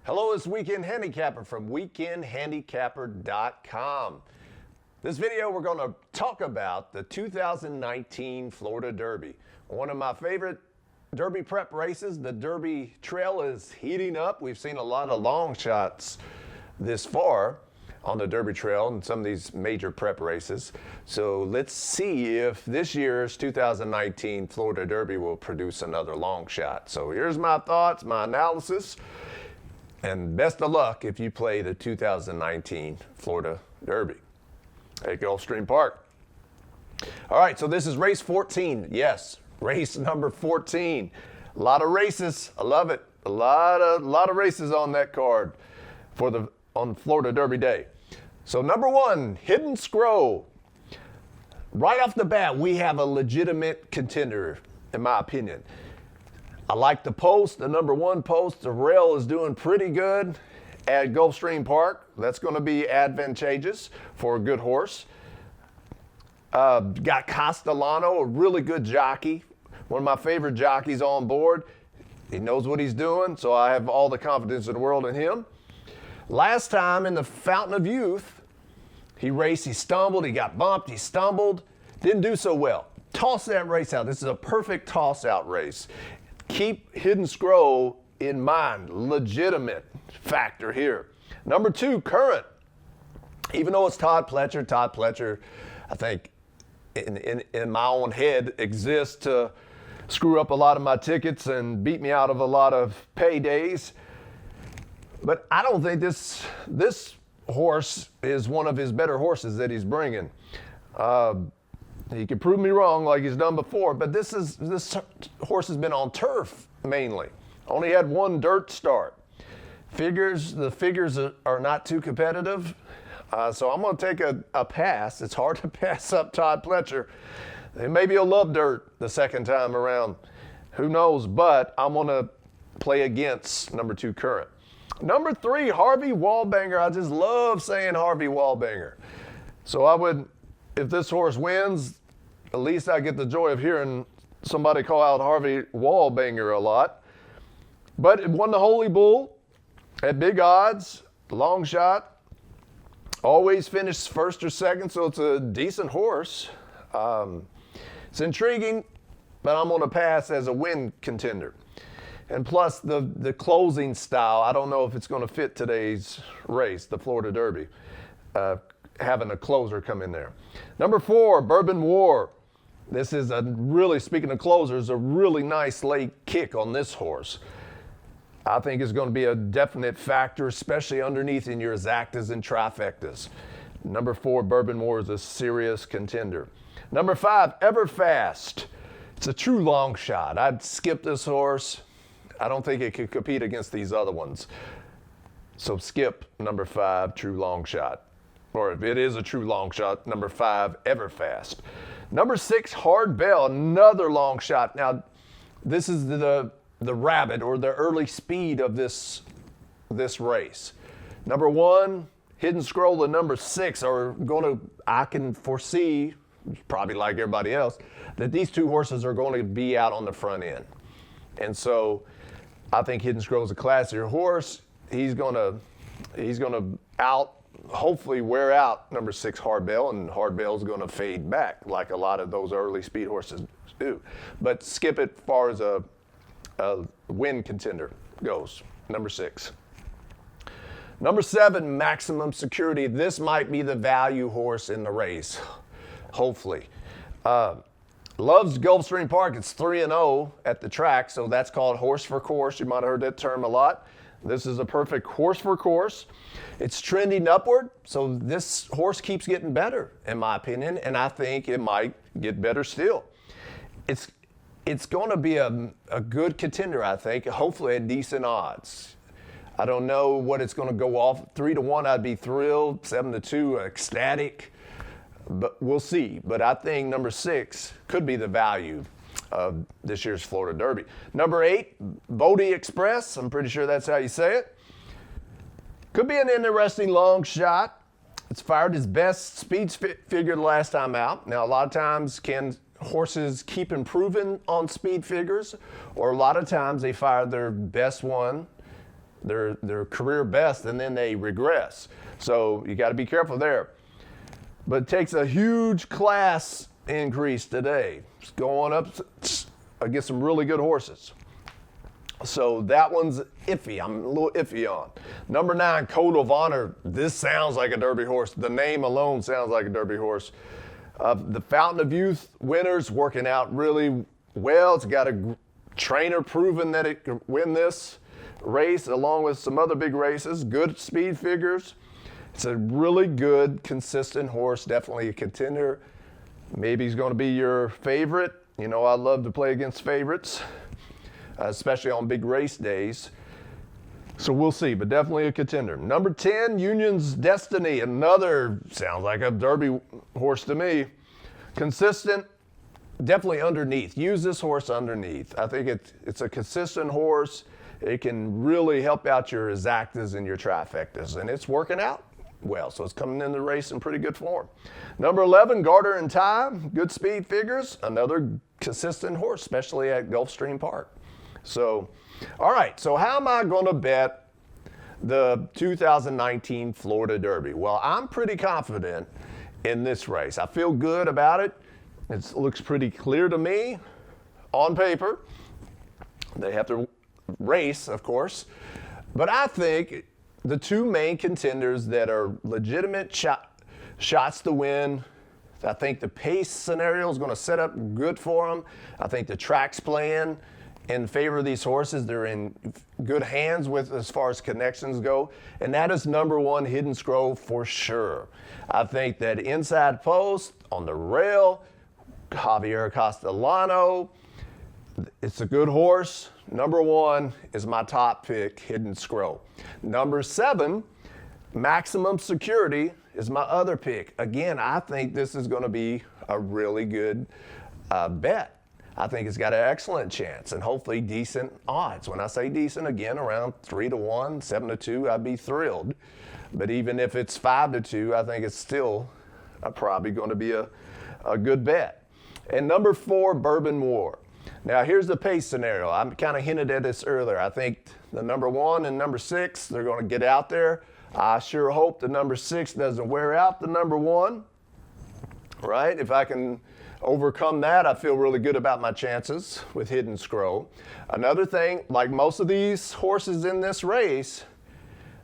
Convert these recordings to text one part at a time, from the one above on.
Hello, it's Weekend Handicapper from weekendhandicapper.com. This video, we're going to talk about the 2019 Florida Derby. One of my favorite Derby prep races. The Derby Trail is heating up. We've seen a lot of long shots this far on the Derby Trail and some of these major prep races. So let's see if this year's 2019 Florida Derby will produce another long shot. So here's my thoughts, my analysis. And best of luck if you play the 2019 Florida Derby at Gulfstream Park. All right, so this is race 14. Yes, race number 14. A lot of races. I love it. A lot of races on that card on Florida Derby Day. So number one, Hidden Scroll. Right off the bat, we have a legitimate contender, in my opinion. I like the post, the number one post. The rail is doing pretty good at Gulfstream Park. That's going to be advantageous for a good horse. Got Castellano, a really good jockey. One of my favorite jockeys on board. He knows what he's doing, so I have all the confidence in the world in him. Last time in the Fountain of Youth, he raced, he stumbled, he got bumped, he stumbled. Didn't do so well. Toss that race out. This is a perfect toss-out race. Keep Hidden Scroll in mind. Legitimate factor here. Number two, Current. Even though it's Todd Pletcher, I think in my own head exists to screw up a lot of my tickets and beat me out of a lot of paydays. But I don't think this horse is one of his better horses that he's bringing. He could prove me wrong like he's done before, but this horse has been on turf mainly. Only had one dirt start. The figures are not too competitive, so I'm going to take a pass. It's hard to pass up Todd Pletcher. Maybe he'll love dirt the second time around. Who knows? But I'm going to play against number two, Current. Number three, Harvey Wallbanger. I just love saying Harvey Wallbanger. So I would, if this horse wins, at least I get the joy of hearing somebody call out Harvey Wallbanger a lot. But it won the Holy Bull at big odds, long shot. Always finished first or second, so it's a decent horse. It's intriguing, but I'm going to pass as a win contender. And plus the closing style, I don't know if it's going to fit today's race, the Florida Derby, having a closer come in there. Number four, Bourbon War. This is speaking of closers, a really nice late kick on this horse. I think it's going to be a definite factor, especially underneath in your exactas and trifectas. Number four, Bourbon War is a serious contender. Number five, Everfast. It's a true long shot. I'd skip this horse. I don't think it could compete against these other ones. So skip number five, true long shot. Or if it is a true long shot, number five, Everfast. Number six, Hard Bell, another long shot. Now, this is the rabbit or the early speed of this race. Number one, Hidden Scroll, and number six are I can foresee, probably like everybody else, that these two horses are going to be out on the front end. And so I think Hidden Scroll is a classier horse. He's going to hopefully wear out number six, Hard Bell, and Hard Bell's going to fade back like a lot of those early speed horses do. But skip it far as a win contender goes, number six. Number seven, Maximum Security. This might be the value horse in the race, hopefully. Loves Gulfstream Park. It's 3-0 at the track, so that's called horse for course. You might have heard that term a lot. This is a perfect horse for course. It's trending upward, so this horse keeps getting better, in my opinion, and I think it might get better still. It's going to be a good contender, I think, hopefully at decent odds. I don't know what it's going to go off. 3-1, I'd be thrilled. 7-2, ecstatic. But we'll see. But I think number six could be the value of this year's Florida Derby. Number eight, Bodie Express. I'm pretty sure that's how you say it. Could be an interesting long shot. It's fired his best speed figure the last time out. Now, a lot of times can horses keep improving on speed figures, or a lot of times they fire their best one their career best, and then they regress. So you got to be careful there. But it takes a huge class increase today. It's going up against some really good horses. So that one's iffy. I'm a little iffy on. Number 9, Code of Honor. This sounds like a Derby horse. The name alone sounds like a Derby horse. The Fountain of Youth winners working out really well. It's got a trainer proven that it can win this race along with some other big races. Good speed figures. It's a really good, consistent horse. Definitely a contender. Maybe he's going to be your favorite. You know, I love to play against favorites, especially on big race days. So we'll see, but definitely a contender. Number 10, Union's Destiny. Another, sounds like a Derby horse to me. Consistent, definitely underneath. Use this horse underneath. I think it's a consistent horse. It can really help out your exactas and your trifectas, and it's working out well. So it's coming in the race in pretty good form. Number 11, Garter and Tie. Good speed figures. Another consistent horse, especially at Gulfstream Park. So, all right, so how am I going to bet the 2019 Florida Derby? Well, I'm pretty confident in this race. I feel good about it. It looks pretty clear to me on paper. They have to race, of course. But I think the two main contenders that are legitimate shots to win, I think the pace scenario is going to set up good for them. I think the track's playing in favor of these horses. They're in good hands with as far as connections go. And that is number 1, Hidden Scroll for sure. I think that inside post, on the rail, Javier Castellano, it's a good horse. Number 1 is my top pick, Hidden Scroll. Number 7, Maximum Security, is my other pick. Again, I think this is going to be a really good bet. I think it's got an excellent chance and hopefully decent odds. When I say decent, again, around 3-1, 7-2, I'd be thrilled. But even if it's 5-2, I think it's still probably going to be a good bet. And number 4, Bourbon War. Now, here's the pace scenario. I kind of hinted at this earlier. I think the number 1 and number 6, they're going to get out there. I sure hope the number 6 doesn't wear out the number 1, right? If I can overcome that, I feel really good about my chances with Hidden Scroll. Another thing, like most of these horses in this race,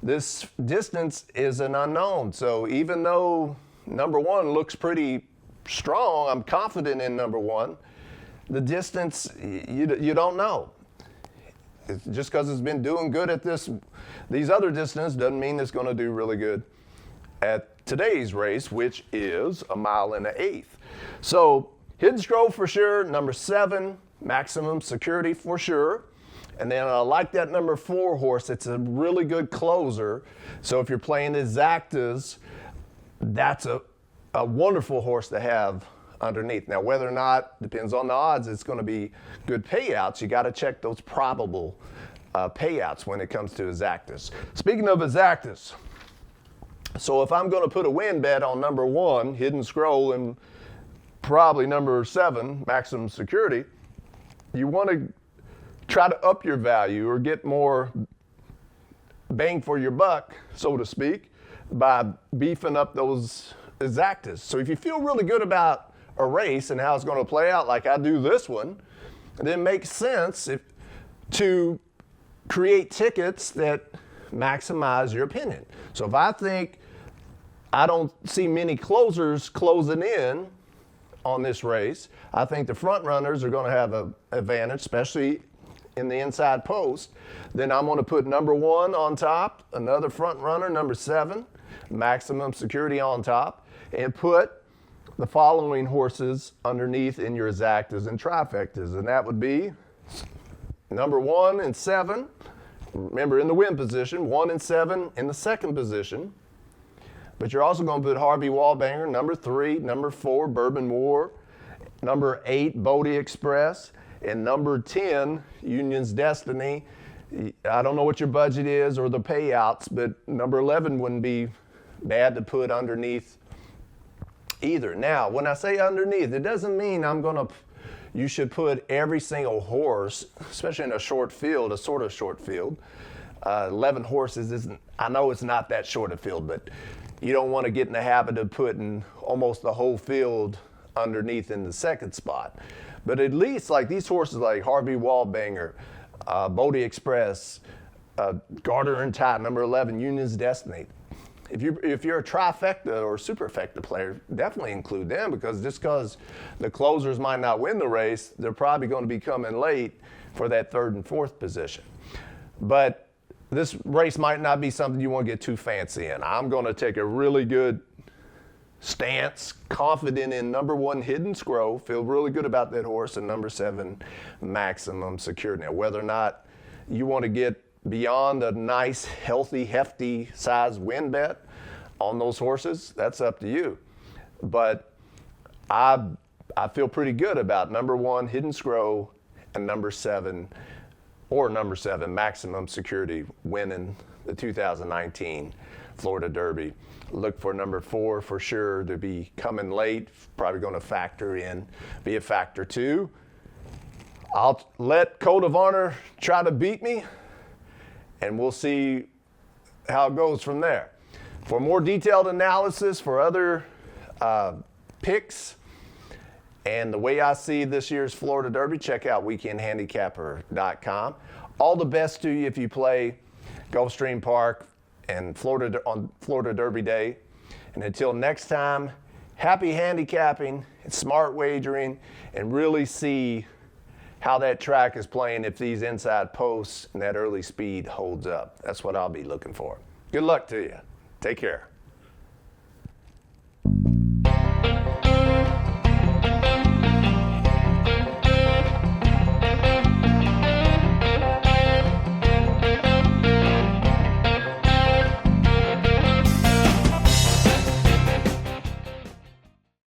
this distance is an unknown. So even though number 1 looks pretty strong, I'm confident in number 1, the distance, you don't know. Just because it's been doing good at these other distances doesn't mean it's going to do really good at today's race, which is 1 1/8 miles. So Hidden Scroll for sure. Number 7, Maximum Security for sure. And then I like that number 4 horse. It's a really good closer. So if you're playing exactas, that's a wonderful horse to have underneath. Now, whether or not, depends on the odds, it's going to be good payouts. You got to check those probable payouts when it comes to exactas. Speaking of exactas, so if I'm going to put a win bet on number 1, Hidden Scroll, and probably number 7, Maximum Security, you want to try to up your value or get more bang for your buck, so to speak, by beefing up those exactas. So if you feel really good about a race and how it's going to play out, like I do this one, then it makes sense to create tickets that maximize your opinion. So if I think I don't see many closers closing in on this race, I think the front runners are going to have an advantage, especially in the inside post. Then I'm going to put number 1 on top, another front runner, number 7, Maximum Security on top, and put the following horses underneath in your exactas and trifectas, and that would be number 1 and 7. Remember, in the win position, 1 and 7 in the second position. But you're also going to put Harvey Wallbanger, number 3, number 4, Bourbon War, number 8, Bodie Express, and number 10, Union's Destiny. I don't know what your budget is or the payouts, but number 11 wouldn't be bad to put underneath either. Now, when I say underneath, it doesn't mean you should put every single horse, especially in a short field, a sort of short field, 11 horses isn't, I know it's not that short a field, but you don't want to get in the habit of putting almost the whole field underneath in the second spot. But at least like these horses like Harvey Wallbanger, Bodie Express, Garter and Tide, number 11, Union's Destiny. If you're a trifecta or superfecta player, definitely include them, because just because the closers might not win the race, they're probably going to be coming late for that third and fourth position. But this race might not be something you want to get too fancy in. I'm going to take a really good stance, confident in number 1, Hidden Scroll, feel really good about that horse, and number 7, Maximum Security. Now, whether or not you want to get beyond a nice, healthy, hefty size win bet on those horses, that's up to you. But I feel pretty good about number 1, Hidden Scroll, and number 7, Maximum Security, winning the 2019 Florida Derby. Look for number 4 for sure to be coming late, probably going to be a factor 2. I'll let Code of Honor try to beat me, and we'll see how it goes from there. For more detailed analysis for other picks and the way I see this year's Florida Derby, check out weekendhandicapper.com. All the best to you if you play Gulfstream Park and on Florida Derby Day. And until next time, happy handicapping and smart wagering, and really see how that track is playing if these inside posts and that early speed holds up. That's what I'll be looking for. Good luck to you. Take care.